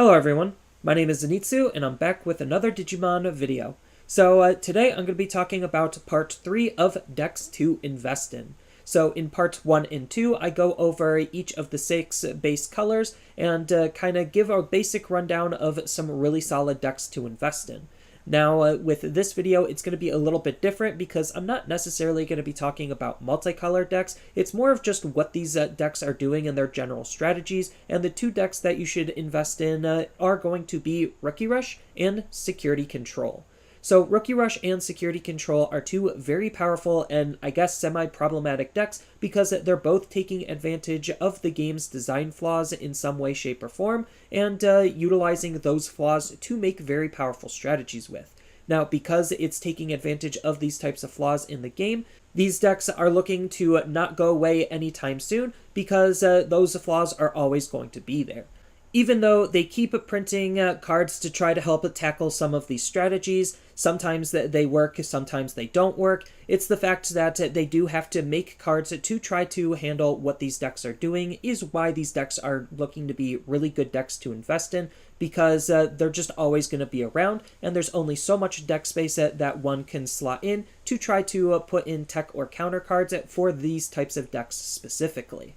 Hello everyone, my name is Zenitsu and I'm back with another Digimon video. So today I'm going to be talking about part 3 of decks to invest in. So in parts 1 and 2 I go over each of the 6 base colors and kind of give a basic rundown of some really solid decks to invest in. Now, with this video, it's going to be a little bit different because I'm not necessarily going to be talking about multicolor decks. It's more of just what these decks are doing and their general strategies, and the 2 decks that you should invest in are going to be Rookie Rush and Security Control. So Rookie Rush and Security Control are 2 very powerful and I guess semi-problematic decks because they're both taking advantage of the game's design flaws in some way, shape, or form, and utilizing those flaws to make very powerful strategies with. Now, because it's taking advantage of these types of flaws in the game, these decks are looking to not go away anytime soon because those flaws are always going to be there. Even though they keep printing cards to try to help tackle some of these strategies, sometimes they work, sometimes they don't work, it's the fact that they do have to make cards to try to handle what these decks are doing is why these decks are looking to be really good decks to invest in, because they're just always going to be around, and there's only so much deck space that one can slot in to try to put in tech or counter cards for these types of decks specifically.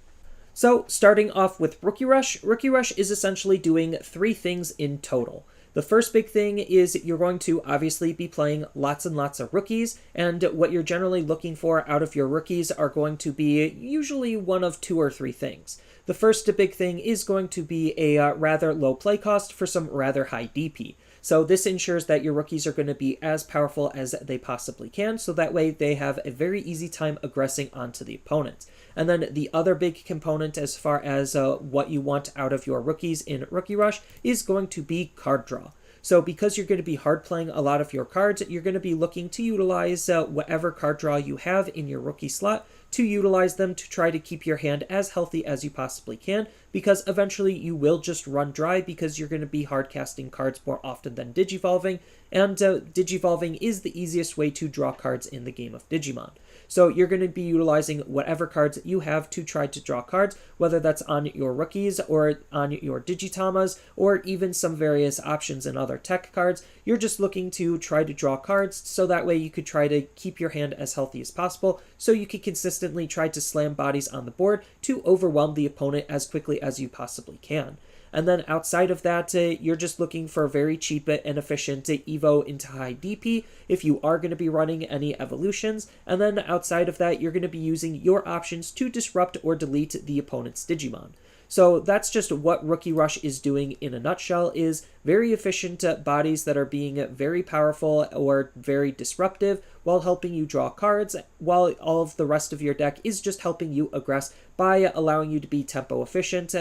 So, starting off with Rookie Rush is essentially doing 3 things in total. The first big thing is you're going to obviously be playing lots and lots of rookies, and what you're generally looking for out of your rookies are going to be usually one of 2 or 3 things. The first big thing is going to be a rather low play cost for some rather high DP. So this ensures that your rookies are going to be as powerful as they possibly can, so that way they have a very easy time aggressing onto the opponent. And then the other big component as far as what you want out of your rookies in Rookie Rush is going to be card draw. So because you're going to be hard playing a lot of your cards, you're going to be looking to utilize whatever card draw you have in your rookie slot to utilize them to try to keep your hand as healthy as you possibly can, because eventually you will just run dry because you're going to be hard casting cards more often than Digivolving, and Digivolving is the easiest way to draw cards in the game of Digimon. So you're going to be utilizing whatever cards you have to try to draw cards, whether that's on your rookies or on your Digitamas, or even some various options in other tech cards. You're just looking to try to draw cards so that way you could try to keep your hand as healthy as possible, so you could consistently try to slam bodies on the board to overwhelm the opponent as quickly as you possibly can. And then outside of that, you're just looking for very cheap and efficient Evo into high DP if you are going to be running any evolutions. And then outside of that, you're going to be using your options to disrupt or delete the opponent's Digimon. So that's just what Rookie Rush is doing in a nutshell, is very efficient bodies that are being very powerful or very disruptive while helping you draw cards, while all of the rest of your deck is just helping you aggress by allowing you to be tempo efficient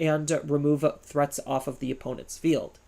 and remove threats off of the opponent's field.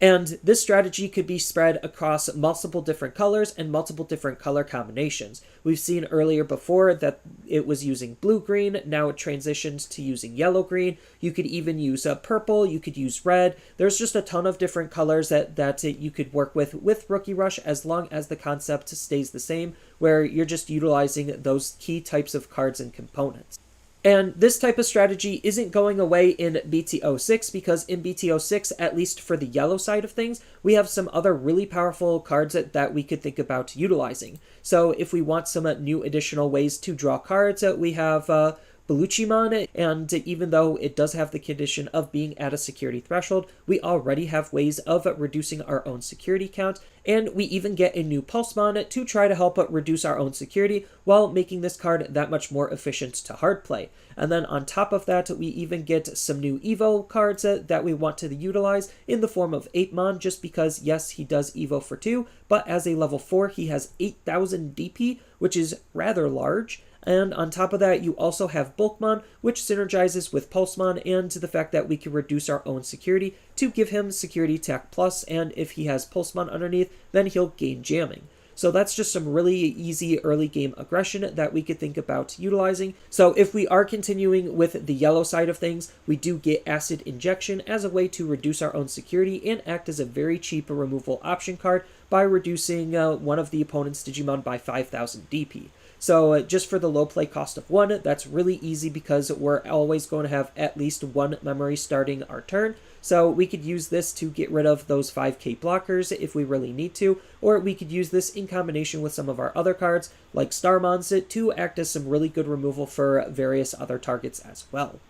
And this strategy could be spread across multiple different colors and multiple different color combinations. We've seen earlier before that it was using blue-green, now it transitions to using yellow-green. You could even use purple, you could use red. There's just a ton of different colors that you could work with Rookie Rush, as long as the concept stays the same, where you're just utilizing those key types of cards and components. And this type of strategy isn't going away in BT06, because in BT06, at least for the yellow side of things, we have some other really powerful cards that we could think about utilizing. So if we want some new additional ways to draw cards, we have Digimon, and even though it does have the condition of being at a security threshold, we already have ways of reducing our own security count, and we even get a new Pulsemon to try to help reduce our own security while making this card that much more efficient to hard play. And then on top of that, we even get some new Evo cards that we want to utilize in the form of 8mon, just because, yes, he does Evo for 2, but as a level 4, he has 8,000 DP, which is rather large. And on top of that, you also have Bulkmon, which synergizes with Pulsemon, and to the fact that we can reduce our own security to give him security tech plus, and if he has Pulsemon underneath, then he'll gain jamming. So that's just some really easy early game aggression that we could think about utilizing. So if we are continuing with the yellow side of things, we do get Acid Injection as a way to reduce our own security and act as a very cheap removal option card by reducing one of the opponent's Digimon by 5,000 DP. So just for the low play cost of 1, that's really easy because we're always going to have at least 1 memory starting our turn. So we could use this to get rid of those 5k blockers if we really need to, or we could use this in combination with some of our other cards like Starmons to act as some really good removal for various other targets as well.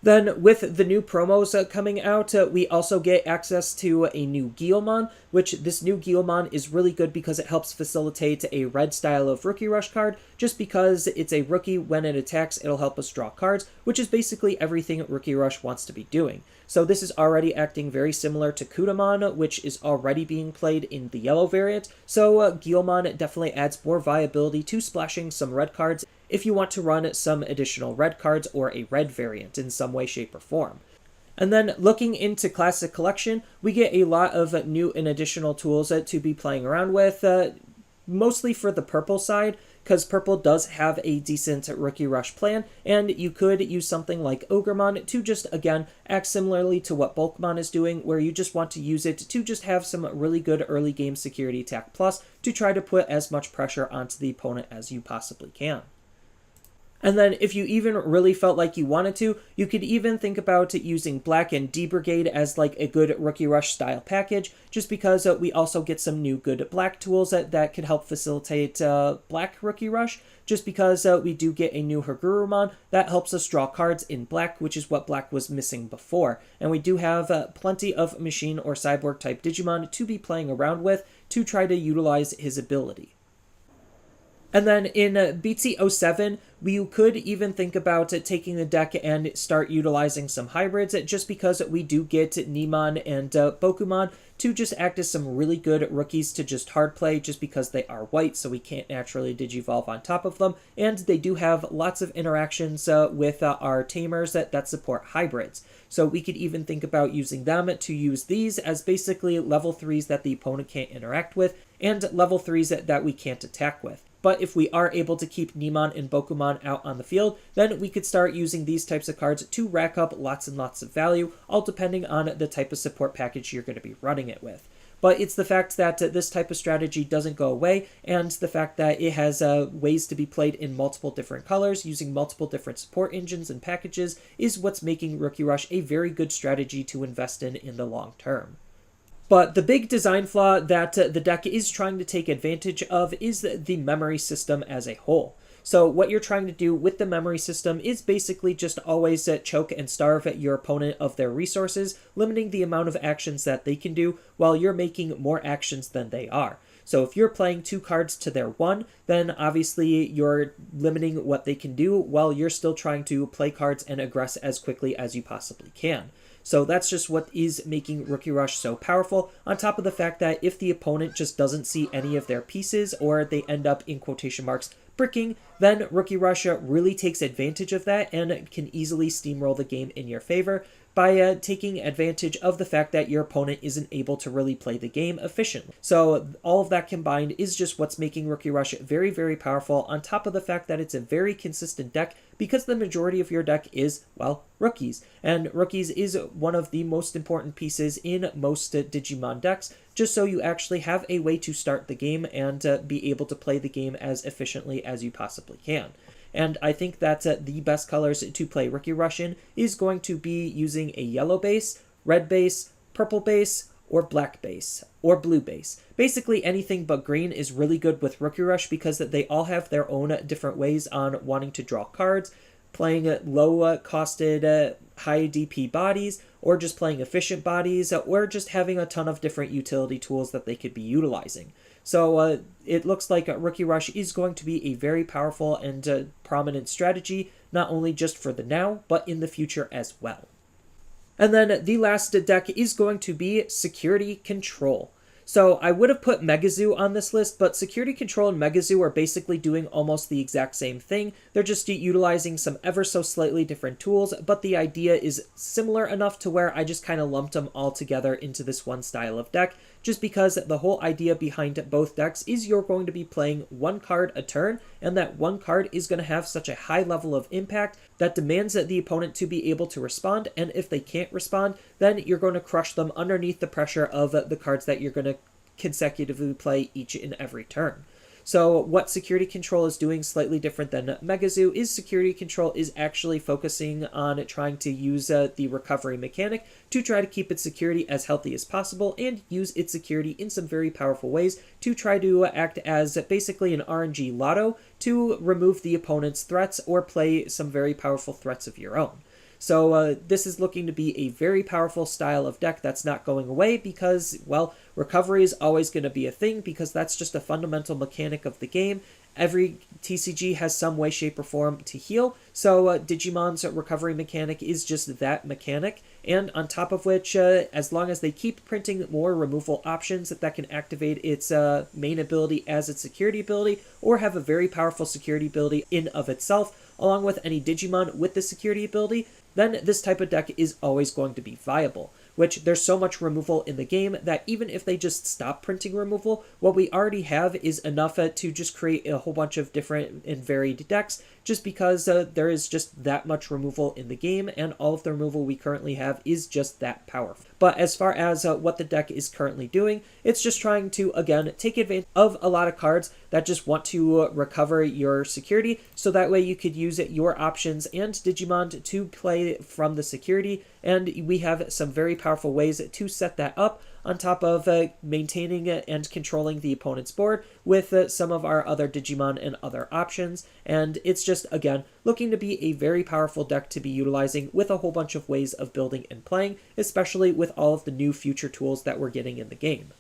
Then with the new promos coming out, we also get access to a new Guilmon, which this new Guilmon is really good because it helps facilitate a red style of Rookie Rush card. Just because it's a rookie, when it attacks, it'll help us draw cards, which is basically everything Rookie Rush wants to be doing. So this is already acting very similar to Kudamon, which is already being played in the yellow variant. So Guilmon definitely adds more viability to splashing some red cards if you want to run some additional red cards or a red variant in some way, shape, or form. And then looking into Classic Collection, we get a lot of new and additional tools to be playing around with, mostly for the purple side, because purple does have a decent Rookie Rush plan, and you could use something like Ogremon to just, again, act similarly to what Bulkmon is doing, where you just want to use it to just have some really good early game security attack plus to try to put as much pressure onto the opponent as you possibly can. And then if you even really felt like you wanted to, you could even think about using Black and D-Brigade as like a good Rookie Rush style package, just because we also get some new good Black tools that could help facilitate Black Rookie Rush, just because we do get a new Hagurumon that helps us draw cards in Black, which is what Black was missing before. And we do have plenty of Machine or Cyborg type Digimon to be playing around with to try to utilize his ability. And then in BT07, we could even think about taking the deck and start utilizing some hybrids, just because we do get Nimon and Bokumon to just act as some really good rookies to just hard play, just because they are white, so we can't naturally Digivolve on top of them, and they do have lots of interactions with our tamers that support hybrids. So we could even think about using them to use these as basically level 3s that the opponent can't interact with, and level 3s that we can't attack with. But if we are able to keep Nimon and Bokumon out on the field, then we could start using these types of cards to rack up lots and lots of value, all depending on the type of support package you're going to be running it with. But it's the fact that this type of strategy doesn't go away, and the fact that it has ways to be played in multiple different colors, using multiple different support engines and packages, is what's making Rookie Rush a very good strategy to invest in the long term. But the big design flaw that the deck is trying to take advantage of is the memory system as a whole. So what you're trying to do with the memory system is basically just always choke and starve your opponent of their resources, limiting the amount of actions that they can do while you're making more actions than they are. So if you're playing 2 cards to their 1, then obviously you're limiting what they can do while you're still trying to play cards and aggress as quickly as you possibly can. So that's just what is making Rookie Rush so powerful, on top of the fact that if the opponent just doesn't see any of their pieces, or they end up, in quotation marks, bricking, then Rookie Rush really takes advantage of that and can easily steamroll the game in your favor by taking advantage of the fact that your opponent isn't able to really play the game efficiently. So all of that combined is just what's making Rookie Rush very, very powerful, on top of the fact that it's a very consistent deck, because the majority of your deck is, well, rookies. And rookies is one of the most important pieces in most Digimon decks, just so you actually have a way to start the game and be able to play the game as efficiently as you possibly can. And I think that the best colors to play Rookie Rush in is going to be using a yellow base, red base, purple base, or black base, or blue base. Basically anything but green is really good with Rookie Rush, because they all have their own different ways on wanting to draw cards, playing low-costed, high DP bodies, or just playing efficient bodies, or just having a ton of different utility tools that they could be utilizing. So it looks like Rookie Rush is going to be a very powerful and prominent strategy, not only just for the now, but in the future as well. And then the last deck is going to be Security Control. So I would have put Megazoo on this list, but Security Control and Megazoo are basically doing almost the exact same thing. They're just utilizing some ever so slightly different tools, but the idea is similar enough to where I just kind of lumped them all together into this one style of deck, just because the whole idea behind both decks is you're going to be playing 1 card a turn, and that 1 card is going to have such a high level of impact that demands the opponent to be able to respond, and if they can't respond, then you're going to crush them underneath the pressure of the cards that you're going to consecutively play each and every turn. So what Security Control is doing slightly different than Megazoo is Security Control is actually focusing on trying to use the recovery mechanic to try to keep its security as healthy as possible and use its security in some very powerful ways to try to act as basically an RNG lotto to remove the opponent's threats or play some very powerful threats of your own. So this is looking to be a very powerful style of deck that's not going away because, well, recovery is always going to be a thing because that's just a fundamental mechanic of the game. Every TCG has some way, shape, or form to heal, so Digimon's recovery mechanic is just that mechanic, and on top of which, as long as they keep printing more removal options that can activate its main ability as its security ability, or have a very powerful security ability in of itself, along with any Digimon with the security ability, then this type of deck is always going to be viable. Which there's so much removal in the game that even if they just stop printing removal, what we already have is enough to just create a whole bunch of different and varied decks just because there is just that much removal in the game and all of the removal we currently have is just that powerful. But as far as what the deck is currently doing, it's just trying to, again, take advantage of a lot of cards that just want to recover your security, so that way you could use your options and Digimon to play from the security, and we have some very powerful ways to set that up on top of maintaining and controlling the opponent's board with some of our other Digimon and other options. And it's just, again, looking to be a very powerful deck to be utilizing with a whole bunch of ways of building and playing, especially with all of the new future tools that we're getting in the game.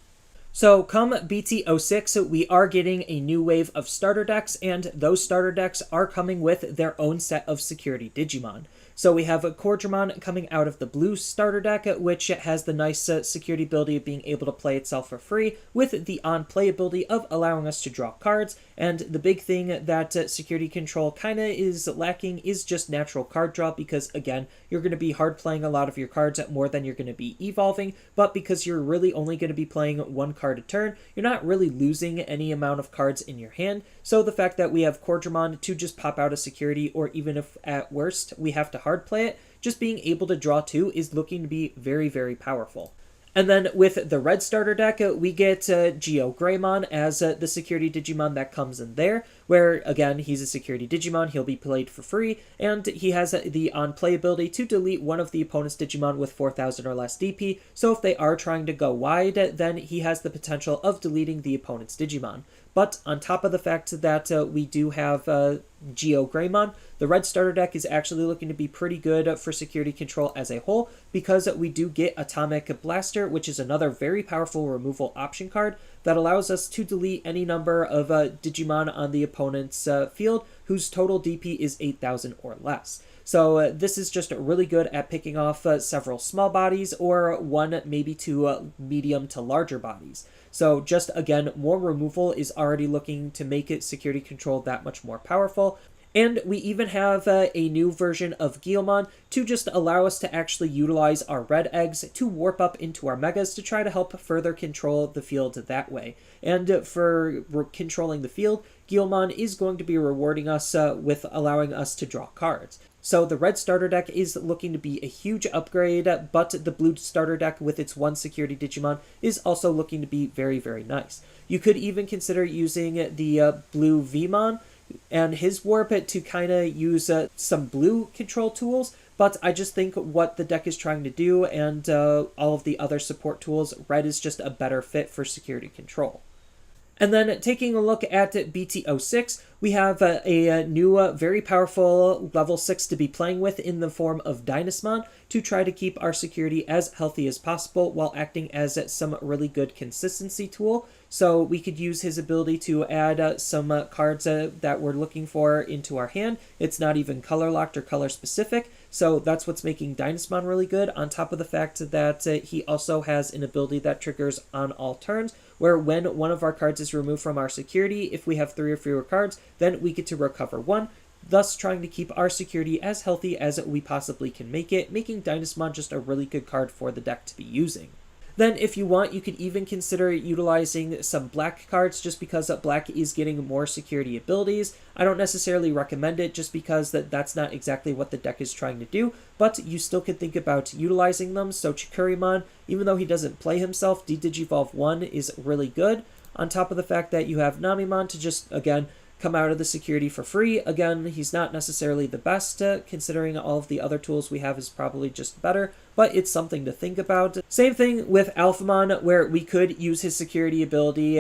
So come BT06, we are getting a new wave of starter decks, and those starter decks are coming with their own set of security Digimon. So we have Cordramon coming out of the blue starter deck, which has the nice security ability of being able to play itself for free, with the on-play ability of allowing us to draw cards. And the big thing that Security Control kind of is lacking is just natural card draw, because again, you're going to be hard playing a lot of your cards more than you're going to be evolving, but because you're really only going to be playing one card a turn, you're not really losing any amount of cards in your hand. So the fact that we have Cordramon to just pop out a security, or even if at worst we have to hard play it, just being able to draw two is looking to be very, very powerful. And then with the red starter deck, we get Geogreymon as the security Digimon that comes in there, where, again, he's a security Digimon, he'll be played for free, and he has the on-play ability to delete one of the opponent's Digimon with 4,000 or less DP, so if they are trying to go wide, then he has the potential of deleting the opponent's Digimon. But on top of the fact that we do have Geogreymon, the red starter deck is actually looking to be pretty good for Security Control as a whole, because we do get Atomic Blaster, which is another very powerful removal option card that allows us to delete any number of Digimon on the opponent's field whose total DP is 8,000 or less. So this is just really good at picking off several small bodies, or one maybe two medium to larger bodies. So just, again, more removal is already looking to make it Security Control that much more powerful. And we even have a new version of Guilmon to just allow us to actually utilize our red eggs to warp up into our megas to try to help further control the field that way. And for controlling the field, Guilmon is going to be rewarding us with allowing us to draw cards. So the red starter deck is looking to be a huge upgrade, but the blue starter deck with its one security Digimon is also looking to be very, very nice. You could even consider using the blue Vmon and his warp to kind of use some blue control tools, but I just think what the deck is trying to do and all of the other support tools, red is just a better fit for Security Control. And then taking a look at BT06, we have a new, very powerful level 6 to be playing with in the form of Dynasmon to try to keep our security as healthy as possible while acting as some really good consistency tool. So we could use his ability to add some cards that we're looking for into our hand. It's not even color locked or color specific, so that's what's making Dynasmon really good, on top of the fact that he also has an ability that triggers on all turns, where when one of our cards is removed from our security, if we have 3 or fewer cards, then we get to recover 1, thus trying to keep our security as healthy as we possibly can make it, making Dynasmon just a really good card for the deck to be using. Then if you want, you could even consider utilizing some black cards, just because black is getting more security abilities. I don't necessarily recommend it just because that's not exactly what the deck is trying to do, but you still could think about utilizing them. So Chikurimon, even though he doesn't play himself, D-Digivolve 1 is really good. on top of the fact that you have Namimon to just, again, come out of the security for free. Again, he's not necessarily the best, considering all of the other tools we have is probably just better, but it's something to think about. Same thing with Alphamon, where we could use his security ability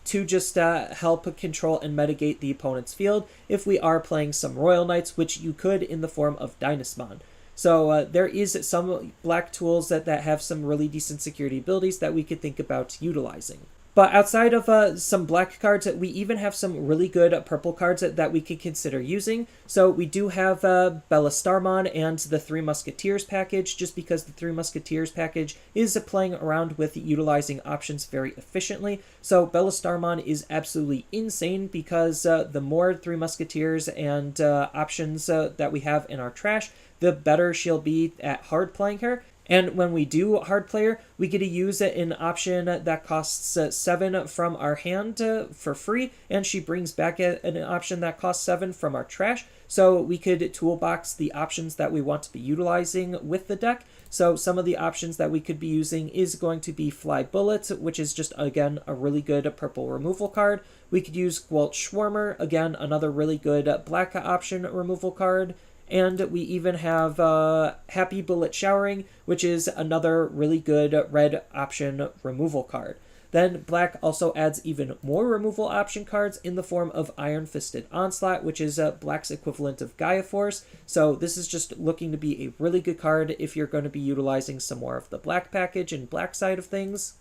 to just help control and mitigate the opponent's field if we are playing some Royal Knights, which you could in the form of Dynasmon. So there is some black tools that have some really decent security abilities that we could think about utilizing. But outside of some black cards, we even have some really good purple cards that we could consider using. So we do have Bellastarmon and the Three Musketeers package, just because the Three Musketeers package is playing around with utilizing options very efficiently. So Bellastarmon is absolutely insane because the more Three Musketeers and options that we have in our trash, the better she'll be at hard playing her. And when we do hard player, we get to use an option that costs 7 from our hand for free, and she brings back an option that costs 7 from our trash. So we could toolbox the options that we want to be utilizing with the deck. So some of the options that we could be using is going to be Fly Bullet, which is just, again, a really good purple removal card. We could use Gwalt Schwarmer, again, another really good black option removal card. And we even have Happy Bullet Showering, which is another really good red option removal card. Then black also adds even more removal option cards in the form of Iron Fisted Onslaught, which is black's equivalent of Gaia Force. So this is just looking to be a really good card if you're going to be utilizing some more of the black package and black side of things.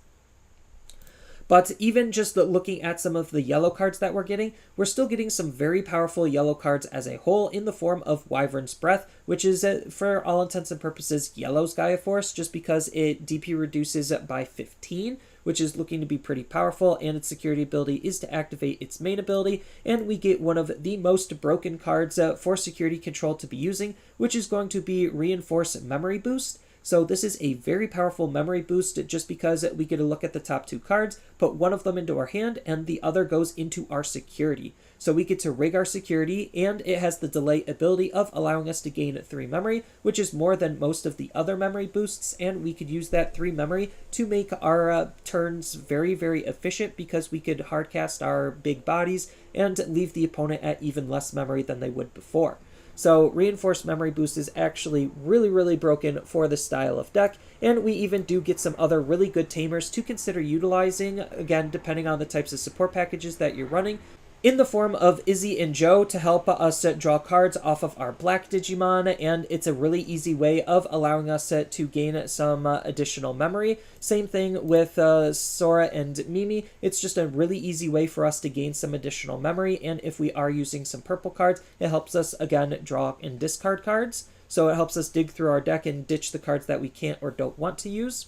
But even just looking at some of the yellow cards that we're still getting some very powerful yellow cards as a whole in the form of Wyvern's Breath, which is, for all intents and purposes, yellow's Gaia Force, just because it DP reduces by 15, which is looking to be pretty powerful, and its security ability is to activate its main ability, and we get one of the most broken cards for security control to be using, which is going to be Reinforce Memory Boost. So this is a very powerful memory boost just because we get to look at the top 2 cards, put one of them into our hand, and the other goes into our security. So we get to rig our security, and it has the delay ability of allowing us to gain 3 memory, which is more than most of the other memory boosts, and we could use that 3 memory to make our turns very, very efficient because we could hardcast our big bodies and leave the opponent at even less memory than they would before. So Reinforced Memory Boost is actually really, really broken for this style of deck, and we even do get some other really good tamers to consider utilizing, again, depending on the types of support packages that you're running, in the form of Izzy and Joe to help us draw cards off of our black Digimon, and it's a really easy way of allowing us to gain some additional memory. Same thing with Sora and Mimi. It's just a really easy way for us to gain some additional memory, and if we are using some purple cards, it helps us, again, draw and discard cards. So it helps us dig through our deck and ditch the cards that we can't or don't want to use.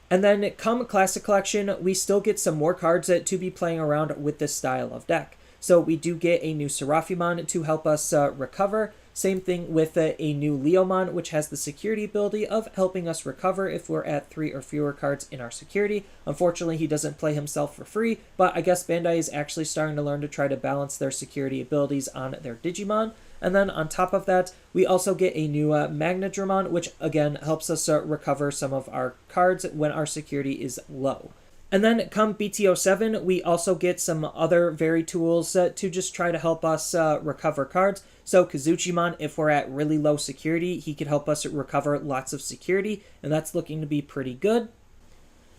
And then come Classic Collection, we still get some more cards to be playing around with this style of deck. So we do get a new Seraphimon to help us recover. Same thing with a new Leomon, which has the security ability of helping us recover if we're at 3 or fewer cards in our security. Unfortunately, he doesn't play himself for free, but I guess Bandai is actually starting to learn to try to balance their security abilities on their Digimon. And then on top of that, we also get a new Magnadramon, which again helps us recover some of our cards when our security is low. And then come BT07, we also get some other very tools to just try to help us recover cards. So Kazuchimon, if we're at really low security, he could help us recover lots of security, and that's looking to be pretty good.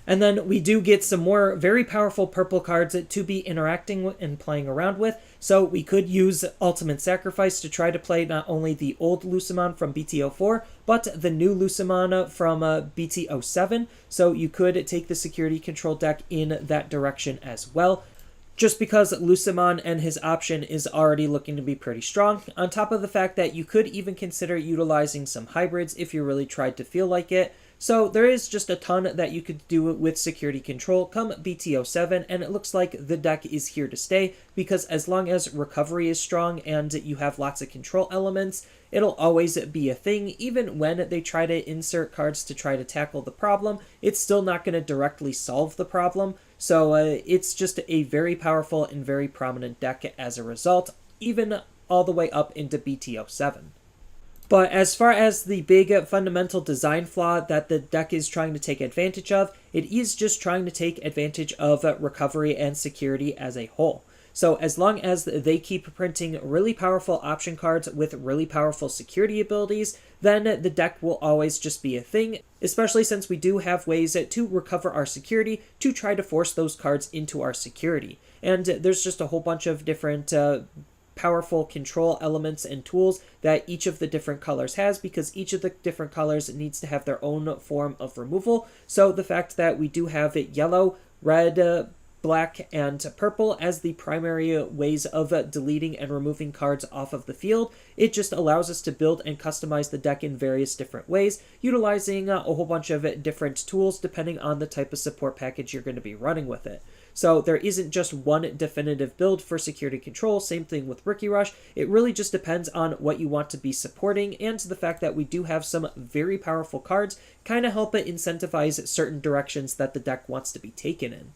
And then we do get some more very powerful purple cards to be interacting with and playing around with. So we could use Ultimate Sacrifice to try to play not only the old Lucemon from BT04, but the new Lucemon from BT07. So you could take the security control deck in that direction as well, just because Lucemon and his option is already looking to be pretty strong, on top of the fact that you could even consider utilizing some hybrids if you really tried to feel like it. So there is just a ton that you could do with security control come BT07, and it looks like the deck is here to stay, because as long as recovery is strong and you have lots of control elements, it'll always be a thing. Even when they try to insert cards to try to tackle the problem, it's still not going to directly solve the problem. So it's just a very powerful and very prominent deck as a result, even all the way up into BT07. But as far as the big fundamental design flaw that the deck is trying to take advantage of, it is just trying to take advantage of recovery and security as a whole. So as long as they keep printing really powerful option cards with really powerful security abilities, then the deck will always just be a thing, especially since we do have ways to recover our security to try to force those cards into our security. And there's just a whole bunch of different powerful control elements and tools that each of the different colors has, because each of the different colors needs to have their own form of removal. So the fact that we do have yellow, red, black, and purple as the primary ways of deleting and removing cards off of the field, it just allows us to build and customize the deck in various different ways, utilizing a whole bunch of different tools depending on the type of support package you're going to be running with it. So there isn't just one definitive build for security control, same thing with Rookie Rush. It really just depends on what you want to be supporting, and the fact that we do have some very powerful cards kind of help it incentivize certain directions that the deck wants to be taken in.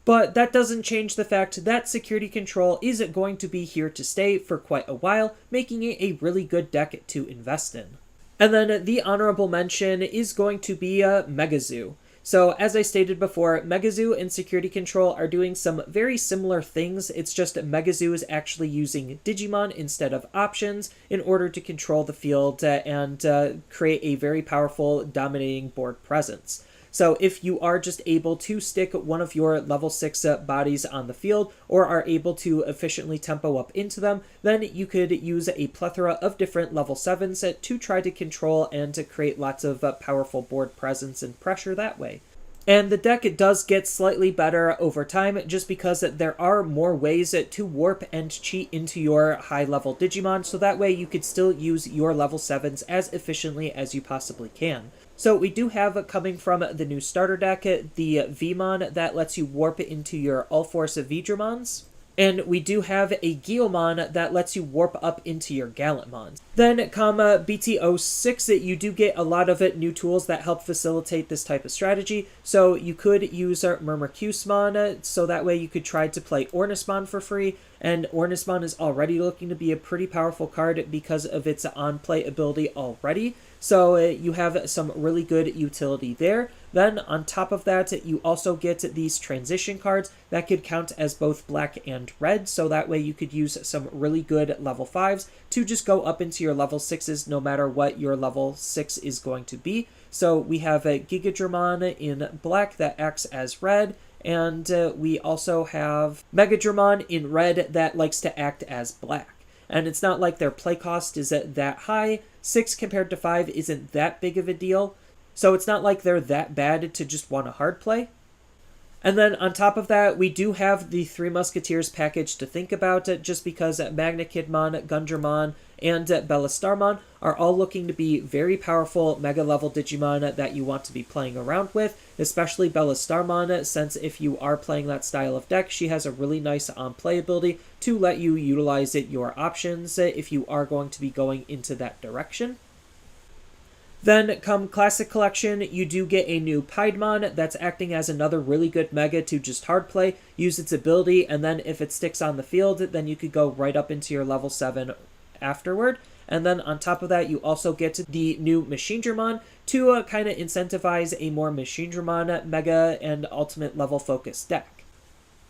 But that doesn't change the fact that security control is going to be here to stay for quite a while, making it a really good deck to invest in. And then the honorable mention is going to be Megazoo. So as I stated before, Megazoo and security control are doing some very similar things. It's just Megazoo is actually using Digimon instead of options in order to control the field and create a very powerful dominating board presence. So if you are just able to stick one of your level 6 bodies on the field, or are able to efficiently tempo up into them, then you could use a plethora of different level 7s to try to control and to create lots of powerful board presence and pressure that way. And the deck does get slightly better over time just because there are more ways to warp and cheat into your high-level Digimon, so that way you could still use your level 7s as efficiently as you possibly can. So we do have coming from the new starter deck the Vmon that lets you warp into your All-Force Vidramons. And we do have a Guilmon that lets you warp up into your Gallantmons. Then come BT06, you do get a lot of new tools that help facilitate this type of strategy. So you could use Murmurcusemon, so that way you could try to play Ornismon for free. And Ornismon is already looking to be a pretty powerful card because of its on-play ability already. So you have some really good utility there. Then on top of that, you also get these transition cards that could count as both black and red. So that way you could use some really good level 5s to just go up into your level 6s no matter what your level 6 is going to be. So we have a Gigadramon in black that acts as red. And we also have Megadramon in red that likes to act as black. And it's not like their play cost is that high. 6 compared to 5 isn't that big of a deal. So it's not like they're that bad to just want a hard play. And then on top of that, we do have the Three Musketeers package to think about, just because Magnakidmon, Gundramon, and Bellastarmon are all looking to be very powerful mega-level Digimon that you want to be playing around with, especially Bellastarmon, since if you are playing that style of deck, she has a really nice on-play ability to let you utilize your options if you are going to be going into that direction. Then, come Classic Collection, you do get a new Piedmon that's acting as another really good mega to just hard play, use its ability, and then if it sticks on the field, then you could go right up into your level 7 afterward. And then on top of that, you also get the new Machinedramon to kind of incentivize a more Machinedramon mega and ultimate level focused deck.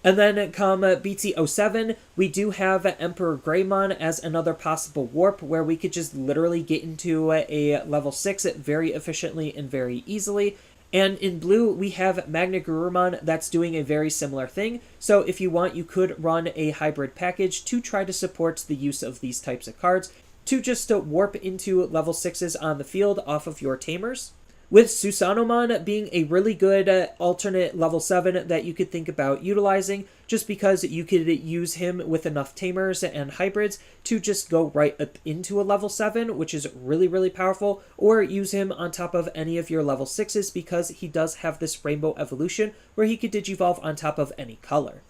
And then come BT07, we do have Emperor Greymon as another possible warp where we could just literally get into a level 6 very efficiently and very easily. And in blue, we have Magnagurumon that's doing a very similar thing. So if you want, you could run a hybrid package to try to support the use of these types of cards to just warp into level 6s on the field off of your Tamers. With Susanomon being a really good alternate level 7 that you could think about utilizing, just because you could use him with enough Tamers and hybrids to just go right up into a level 7, which is really, really powerful, or use him on top of any of your level 6s because he does have this rainbow evolution where he could digivolve on top of any color.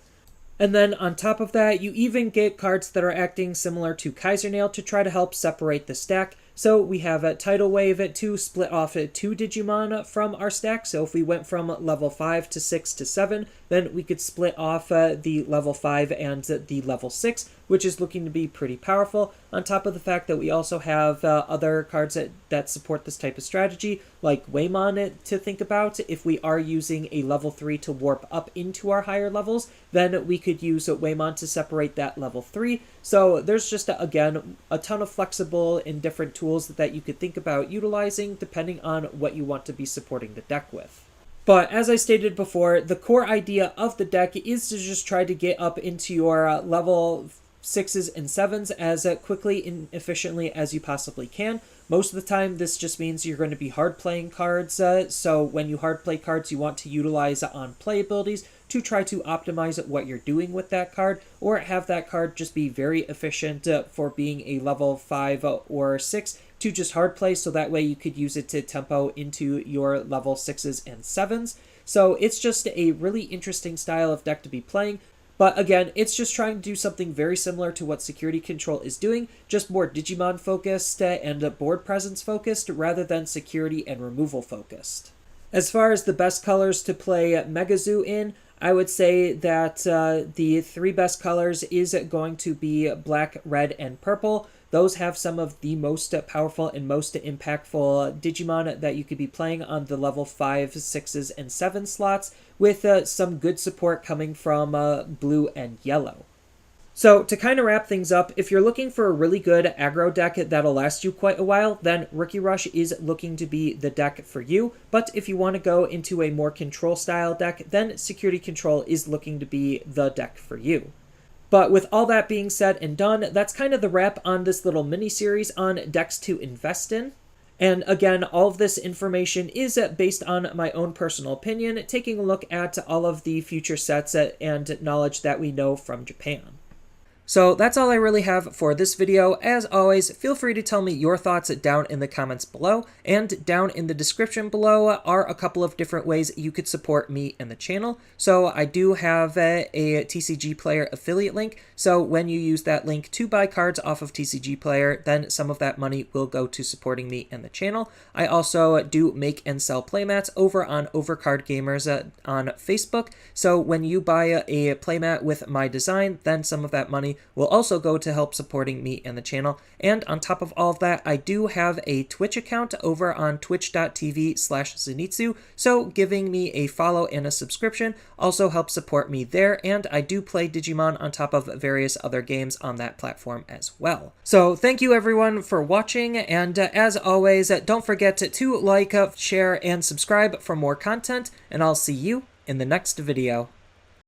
And then on top of that, you even get cards that are acting similar to Kaisernail to try to help separate the stack. So we have a Tidal Wave to split off 2 Digimon from our stack. So if we went from level 5 to 6 to 7, then we could split off the level 5 and the level 6 which is looking to be pretty powerful, on top of the fact that we also have other cards that support this type of strategy, like Waymon to think about. If we are using a level 3 to warp up into our higher levels, then we could use Waymon to separate that level 3. So there's just, again, a ton of flexible and different tools that you could think about utilizing depending on what you want to be supporting the deck with. But as I stated before, the core idea of the deck is to just try to get up into your level 6s and 7s as quickly and efficiently as you possibly can. Most of the time, this just means you're going to be hard playing cards. So when you hard play cards, you want to utilize on play abilities to try to optimize what you're doing with that card, or have that card just be very efficient for being a level 5 or 6 to just hard play, so that way you could use it to tempo into your level 6s and 7s. So it's just a really interesting style of deck to be playing. But again, it's just trying to do something very similar to what Security Control is doing, just more Digimon focused and board presence focused rather than security and removal focused. As far as the best colors to play Megazoo in, I would say that the 3 best colors is going to be black, red, and purple. Those have some of the most powerful and most impactful Digimon that you could be playing on the level 5, 6s, and 7 slots, with some good support coming from blue and yellow. So to kind of wrap things up, if you're looking for a really good aggro deck that'll last you quite a while, then Rookie Rush is looking to be the deck for you. But if you want to go into a more control style deck, then Security Control is looking to be the deck for you. But with all that being said and done, that's kind of the wrap on this little mini-series on decks to invest in. And again, all of this information is based on my own personal opinion, taking a look at all of the future sets and knowledge that we know from Japan. So that's all I really have for this video. As always, feel free to tell me your thoughts down in the comments below, and down in the description below are a couple of different ways you could support me and the channel. So I do have a TCG Player affiliate link, so when you use that link to buy cards off of TCG Player, then some of that money will go to supporting me and the channel. I also do make and sell playmats over on Overcard Gamers on Facebook, so when you buy a playmat with my design, then some of that money will also go to help supporting me and the channel. And on top of all of that, I do have a Twitch account over on twitch.tv/Zenitsu, so giving me a follow and a subscription also helps support me there, and I do play Digimon on top of various other games on that platform as well. So thank you everyone for watching, and as always, don't forget to like, share, and subscribe for more content, and I'll see you in the next video.